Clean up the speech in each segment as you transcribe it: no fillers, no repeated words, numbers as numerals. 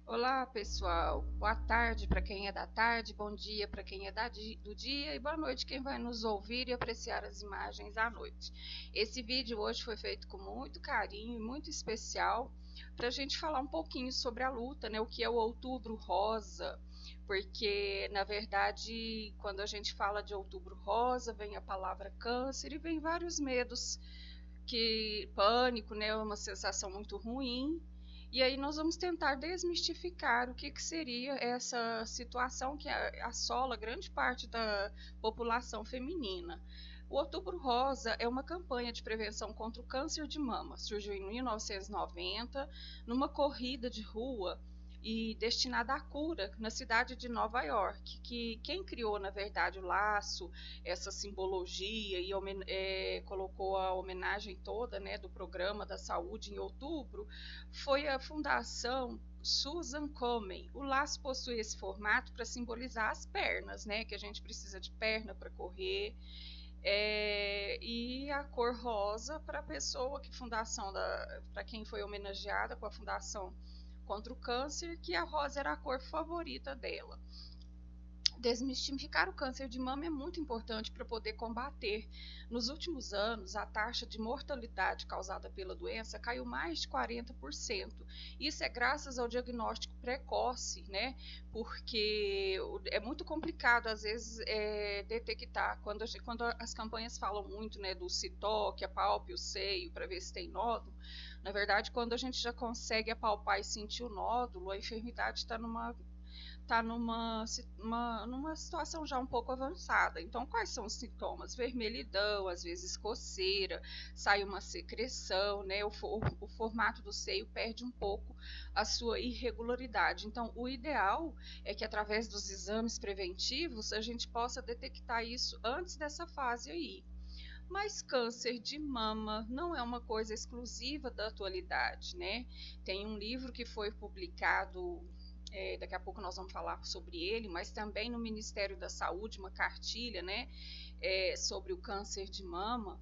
Olá, pessoal. Boa tarde para quem é da tarde, bom dia para quem é do dia e boa noite quem vai nos ouvir e apreciar as imagens à noite. Esse vídeo hoje foi feito com muito carinho e muito especial para a gente falar um pouquinho sobre a luta, né? O que é o Outubro Rosa, porque na verdade, quando a gente fala de Outubro Rosa, vem a palavra câncer e vem vários medos, que pânico, né? Uma sensação muito ruim. E aí nós vamos tentar desmistificar o que seria essa situação que assola grande parte da população feminina. O Outubro Rosa é uma campanha de prevenção contra o câncer de mama. Surgiu em 1990, numa corrida de rua e destinada à cura na cidade de Nova York, que quem criou, na verdade, o laço, essa simbologia e colocou a homenagem toda, né, do programa da saúde em outubro, foi a Fundação Susan Komen. O laço possui esse formato para simbolizar as pernas, né, que a gente precisa de perna para correr, e a cor rosa para a pessoa que para quem foi homenageada com a Fundação contra o Câncer, que a rosa era a cor favorita dela. Desmistificar o câncer de mama é muito importante para poder combater. Nos últimos anos, a taxa de mortalidade causada pela doença caiu mais de 40%. Isso é graças ao diagnóstico precoce, né? Porque é muito complicado, às vezes, detectar. Quando as campanhas falam muito, né, do se toque, apalpe o seio para ver se tem nódulo, na verdade, quando a gente já consegue apalpar e sentir o nódulo, a enfermidade está numa situação já um pouco avançada. Então, quais são os sintomas? Vermelhidão, às vezes coceira, sai uma secreção, né? O formato do seio perde um pouco a sua irregularidade. Então, o ideal é que através dos exames preventivos a gente possa detectar isso antes dessa fase aí. Mas câncer de mama não é uma coisa exclusiva da atualidade, né? Tem um livro que foi publicado, daqui a pouco nós vamos falar sobre ele, mas também no Ministério da Saúde, uma cartilha, né, sobre o câncer de mama.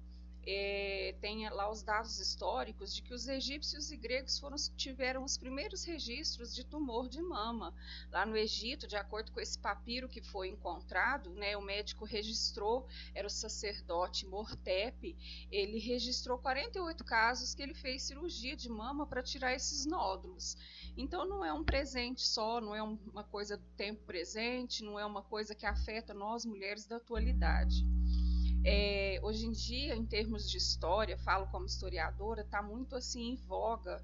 Tem lá os dados históricos de que os egípcios e gregos tiveram os primeiros registros de tumor de mama. Lá no Egito, de acordo com esse papiro que foi encontrado, né, o médico registrou, era o sacerdote Mortepe, ele registrou 48 casos que ele fez cirurgia de mama para tirar esses nódulos. Então não é um presente só, não é uma coisa do tempo presente, não é uma coisa que afeta nós mulheres da atualidade. Hoje em dia, em termos de história, falo como historiadora, está muito assim em voga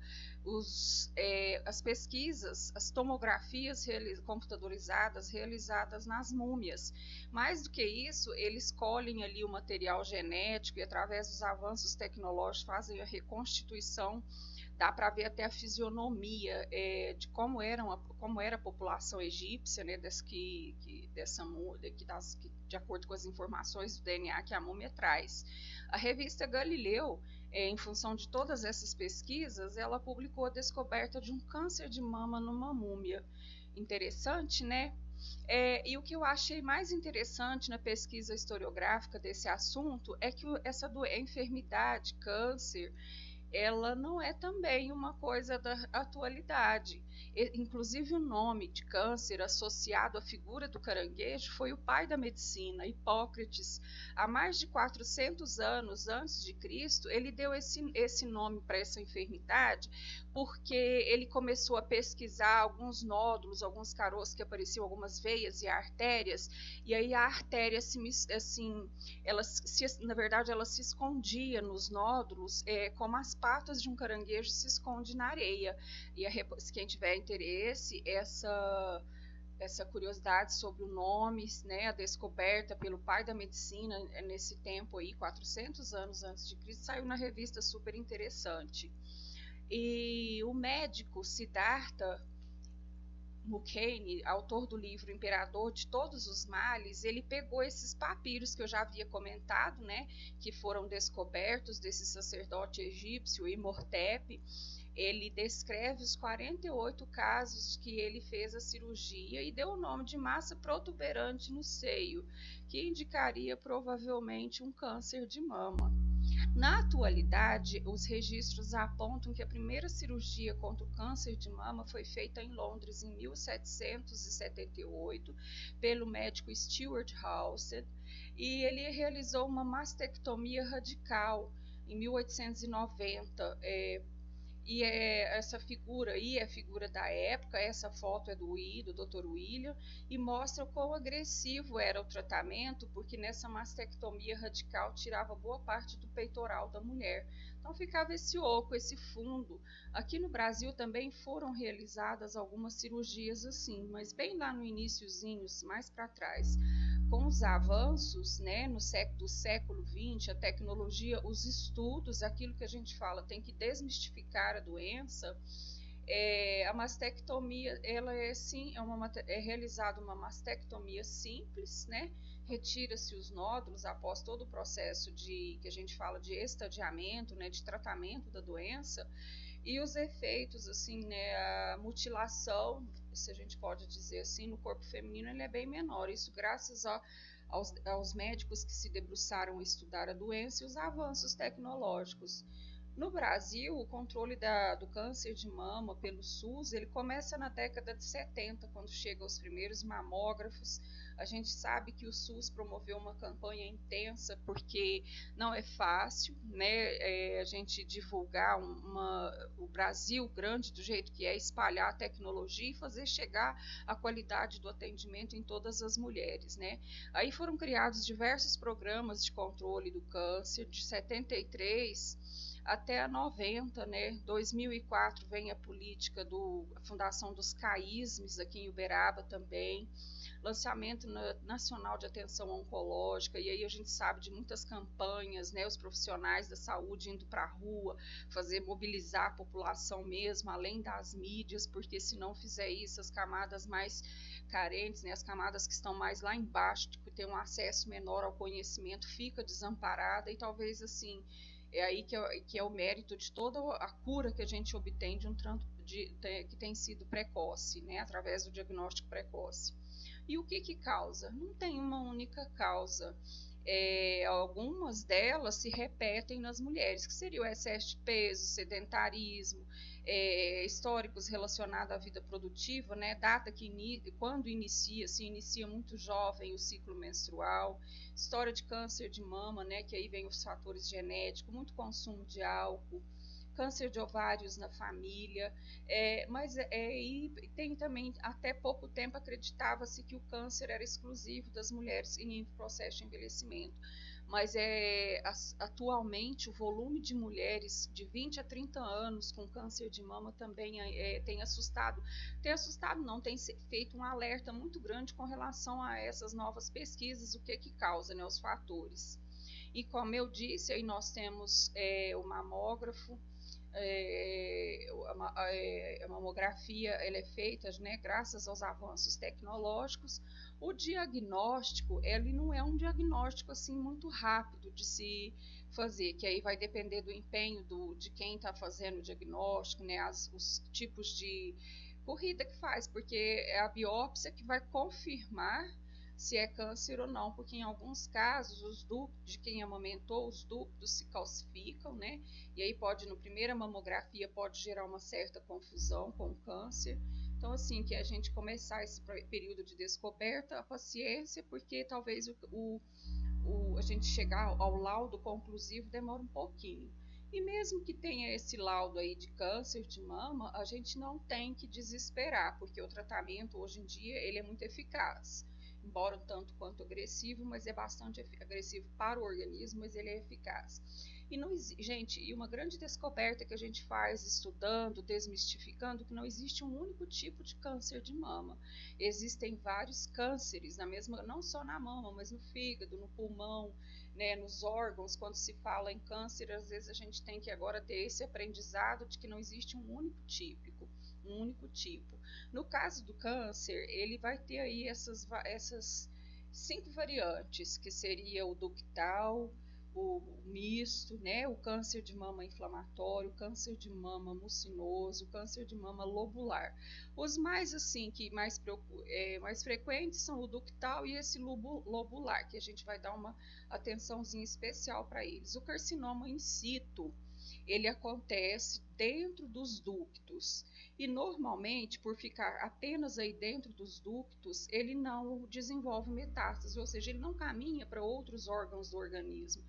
as pesquisas, as tomografias computadorizadas realizadas nas múmias. Mais do que isso, eles colhem ali o material genético e, através dos avanços tecnológicos, fazem a reconstituição. Dá para ver até a fisionomia de como era a população egípcia, né, de acordo com as informações do DNA que a múmia traz. A revista Galileu, em função de todas essas pesquisas, ela publicou a descoberta de um câncer de mama numa múmia. Interessante, né? E o que eu achei mais interessante na pesquisa historiográfica desse assunto é que essa enfermidade, câncer, ela não é também uma coisa da atualidade. Inclusive, o nome de câncer associado à figura do caranguejo foi o pai da medicina, Hipócrates. Há mais de 400 anos antes de Cristo, ele deu esse nome para essa enfermidade porque ele começou a pesquisar alguns nódulos, alguns caroços que apareciam, algumas veias e artérias, e aí a artéria na verdade, ela se escondia nos nódulos, como as patas de um caranguejo se esconde na areia. E quem tiver interesse, essa curiosidade sobre o nome, né, a descoberta pelo pai da medicina nesse tempo aí, 400 anos antes de Cristo, saiu na revista super interessante. E o médico Siddhartha Mukherjee, autor do livro Imperador de Todos os Males, ele pegou esses papiros que eu já havia comentado, né, que foram descobertos desse sacerdote egípcio Imhotep. Ele descreve os 48 casos que ele fez a cirurgia e deu o nome de massa protuberante no seio, que indicaria provavelmente um câncer de mama. Na atualidade, os registros apontam que a primeira cirurgia contra o câncer de mama foi feita em Londres em 1778 pelo médico Stuart Hawson, e ele realizou uma mastectomia radical em 1890. E essa figura aí é a figura da época, essa foto é do Dr. William, e mostra o quão agressivo era o tratamento, porque nessa mastectomia radical tirava boa parte do peitoral da mulher. Então ficava esse oco, esse fundo. Aqui no Brasil também foram realizadas algumas cirurgias assim, mas bem lá no iniciozinho, mais para trás. Com os avanços, né, do século XX, a tecnologia, os estudos, aquilo que a gente fala, tem que desmistificar a doença. A mastectomia, ela é realizada uma mastectomia simples, né? Retira-se os nódulos após todo o processo que a gente fala de estadiamento, né, de tratamento da doença, e os efeitos, assim, né, a mutilação, se a gente pode dizer assim, no corpo feminino, ele é bem menor. Isso graças aos médicos que se debruçaram a estudar a doença e os avanços tecnológicos. No Brasil, o controle do câncer de mama pelo SUS, ele começa na década de 70, quando chegam os primeiros mamógrafos. A gente sabe que o SUS promoveu uma campanha intensa, porque não é fácil, né, a gente divulgar o Brasil grande do jeito que é, espalhar a tecnologia e fazer chegar a qualidade do atendimento em todas as mulheres, né? Aí foram criados diversos programas de controle do câncer, de 73 até a 90, né? 2004 vem a política a fundação dos CAISMs aqui em Uberaba também, lançamento nacional de atenção oncológica, e aí a gente sabe de muitas campanhas, né? Os profissionais da saúde indo para a rua, mobilizar a população mesmo, além das mídias, porque se não fizer isso, as camadas mais carentes, né? As camadas que estão mais lá embaixo, que têm um acesso menor ao conhecimento, fica desamparada, e talvez assim é aí que é o mérito de toda a cura que a gente obtém que tem sido precoce, né, através do diagnóstico precoce. E o que causa? Não tem uma única causa. Algumas delas se repetem nas mulheres, que seria o excesso de peso, sedentarismo, históricos relacionados à vida produtiva, né, data quando se inicia muito jovem o ciclo menstrual, história de câncer de mama, né, que aí vem os fatores genéticos, muito consumo de álcool, câncer de ovários na família, e tem também, até pouco tempo, acreditava-se que o câncer era exclusivo das mulheres em processo de envelhecimento, mas atualmente o volume de mulheres de 20 a 30 anos com câncer de mama também tem assustado não, tem feito um alerta muito grande com relação a essas novas pesquisas, o que causa, né, os fatores. E como eu disse, aí nós temos o mamógrafo, a mamografia ela é feita, né, graças aos avanços tecnológicos. O diagnóstico, ele não é um diagnóstico assim muito rápido de se fazer, que aí vai depender do empenho de quem está fazendo o diagnóstico, né, os tipos de corrida que faz, porque é a biópsia que vai confirmar se é câncer ou não, porque em alguns casos os ductos de quem amamentou, os ductos se calcificam, né? E aí na primeira mamografia pode gerar uma certa confusão com o câncer. Então, assim, que a gente começar esse período de descoberta, a paciência, porque talvez a gente chegar ao laudo conclusivo demora um pouquinho. E mesmo que tenha esse laudo aí de câncer de mama, a gente não tem que desesperar, porque o tratamento hoje em dia ele é muito eficaz. Embora um tanto quanto agressivo, mas é bastante agressivo para o organismo, mas ele é eficaz. E uma grande descoberta que a gente faz estudando, desmistificando, que não existe um único tipo de câncer de mama. Existem vários cânceres, não só na mama, mas no fígado, no pulmão, né, nos órgãos. Quando se fala em câncer, às vezes a gente tem que agora ter esse aprendizado de que não existe um único tipo. No caso do câncer, ele vai ter aí essas 5 variantes, que seria o ductal, o misto, né, o câncer de mama inflamatório, o câncer de mama mucinoso, o câncer de mama lobular. Os mais assim que mais frequentes são o ductal e esse lobular, que a gente vai dar uma atençãozinha especial para eles. O carcinoma in situ, ele acontece dentro dos ductos e normalmente, por ficar apenas aí dentro dos ductos, ele não desenvolve metástase, ou seja, ele não caminha para outros órgãos do organismo.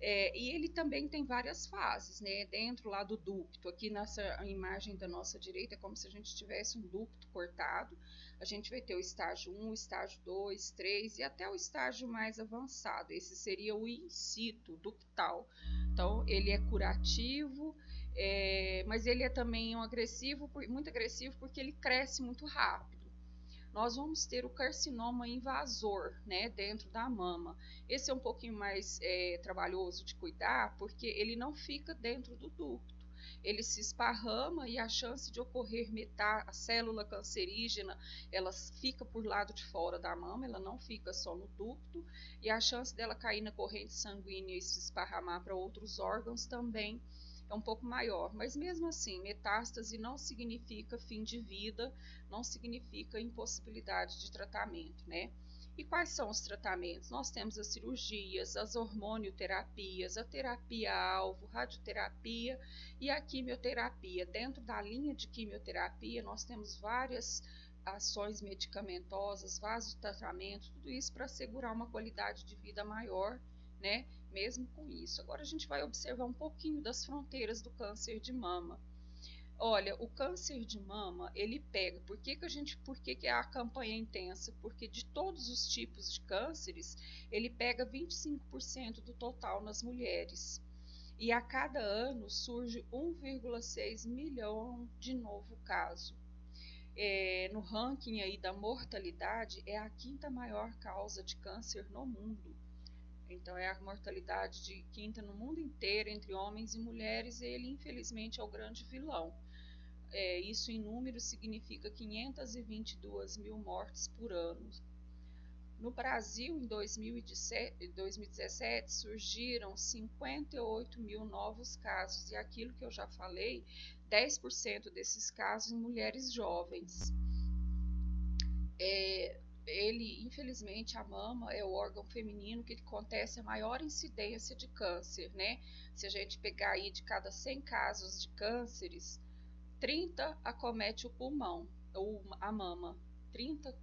E ele também tem várias fases, né? Dentro lá do ducto, aqui nessa imagem da nossa direita, é como se a gente tivesse um ducto cortado. A gente vai ter o estágio 1, o estágio 2, 3 e até o estágio mais avançado. Esse seria o in situ ductal. Então, ele é curativo, mas ele é também muito agressivo, porque ele cresce muito rápido. Nós vamos ter o carcinoma invasor, né, dentro da mama. Esse é um pouquinho mais trabalhoso de cuidar, porque ele não fica dentro do ducto. Ele se esparrama e a chance de ocorrer a célula cancerígena, ela fica por lado de fora da mama, ela não fica só no ducto, e a chance dela cair na corrente sanguínea e se esparramar para outros órgãos também é um pouco maior, mas mesmo assim, metástase não significa fim de vida, não significa impossibilidade de tratamento, né? E quais são os tratamentos? Nós temos as cirurgias, as hormonioterapias, a terapia-alvo, radioterapia e a quimioterapia. Dentro da linha de quimioterapia, nós temos várias ações medicamentosas, vasotratamento, tudo isso para assegurar uma qualidade de vida maior, né? Mesmo com isso. Agora a gente vai observar um pouquinho das fronteiras do câncer de mama. Olha, o câncer de mama, ele pega. Por que a campanha é intensa? Porque de todos os tipos de cânceres, ele pega 25% do total nas mulheres. E a cada ano surge 1,6 milhão de novo caso. No ranking aí da mortalidade, é a quinta maior causa de câncer no mundo. Então, é a mortalidade de quinta no mundo inteiro, entre homens e mulheres, e ele, infelizmente, é o grande vilão. Isso em números significa 522 mil mortes por ano. No Brasil, em 2017, surgiram 58 mil novos casos, e aquilo que eu já falei, 10% desses casos em mulheres jovens. Infelizmente, a mama é o órgão feminino que acontece a maior incidência de câncer, né? Se a gente pegar aí de cada 100 casos de cânceres, 30 acomete o pulmão, ou a mama. 30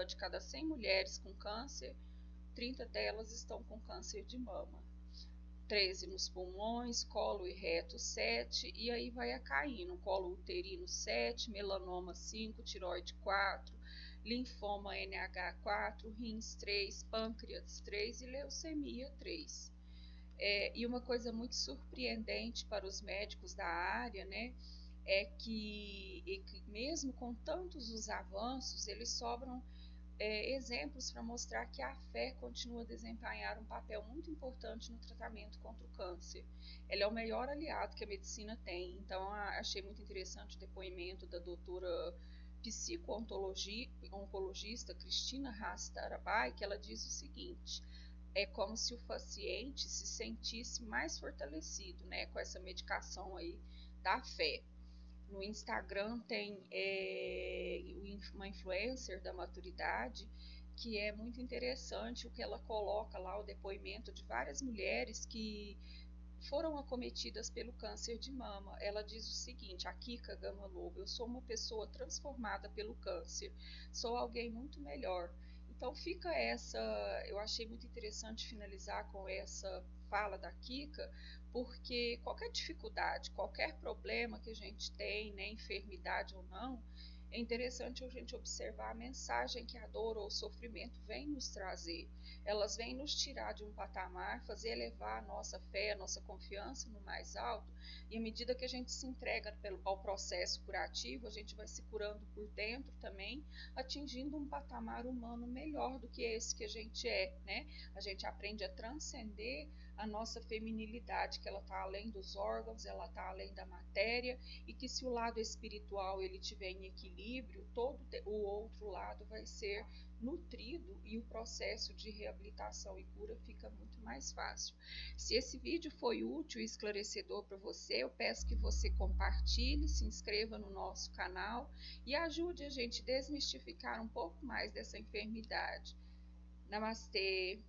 de cada 100 mulheres com câncer, 30 delas estão com câncer de mama. 13 nos pulmões, colo e reto 7, e aí vai caindo, colo uterino 7, melanoma 5, tireoide 4, linfoma NH4, rins 3, pâncreas 3 e leucemia 3. E uma coisa muito surpreendente para os médicos da área, né, é que mesmo com tantos os avanços, eles sobram exemplos para mostrar que a fé continua a desempenhar um papel muito importante no tratamento contra o câncer. Ela é o melhor aliado que a medicina tem. Então, achei muito interessante o depoimento da doutora psico-oncologista Cristina Rastarabai, que ela diz o seguinte: é como se o paciente se sentisse mais fortalecido, né, com essa medicação aí da fé. No Instagram tem uma influencer da maturidade que é muito interessante o que ela coloca lá, o depoimento de várias mulheres que foram acometidas pelo câncer de mama. Ela diz o seguinte, a Kika Gama Lobo: eu sou uma pessoa transformada pelo câncer, sou alguém muito melhor. Então eu achei muito interessante finalizar com essa fala da Kika, porque qualquer dificuldade, qualquer problema que a gente tem, né, enfermidade ou não, é interessante a gente observar a mensagem que a dor ou o sofrimento vem nos trazer. Elas vêm nos tirar de um patamar, fazer elevar a nossa fé, a nossa confiança no mais alto, e à medida que a gente se entrega ao processo curativo, a gente vai se curando por dentro também, atingindo um patamar humano melhor do que esse que a gente é, né? A gente aprende a transcender a nossa feminilidade, que ela está além dos órgãos, ela está além da matéria, e que se o lado espiritual ele tiver em equilíbrio, todo o outro lado vai ser nutrido e o processo de reabilitação e cura fica muito mais fácil. Se esse vídeo foi útil e esclarecedor para você, eu peço que você compartilhe, se inscreva no nosso canal e ajude a gente a desmistificar um pouco mais dessa enfermidade. Namastê!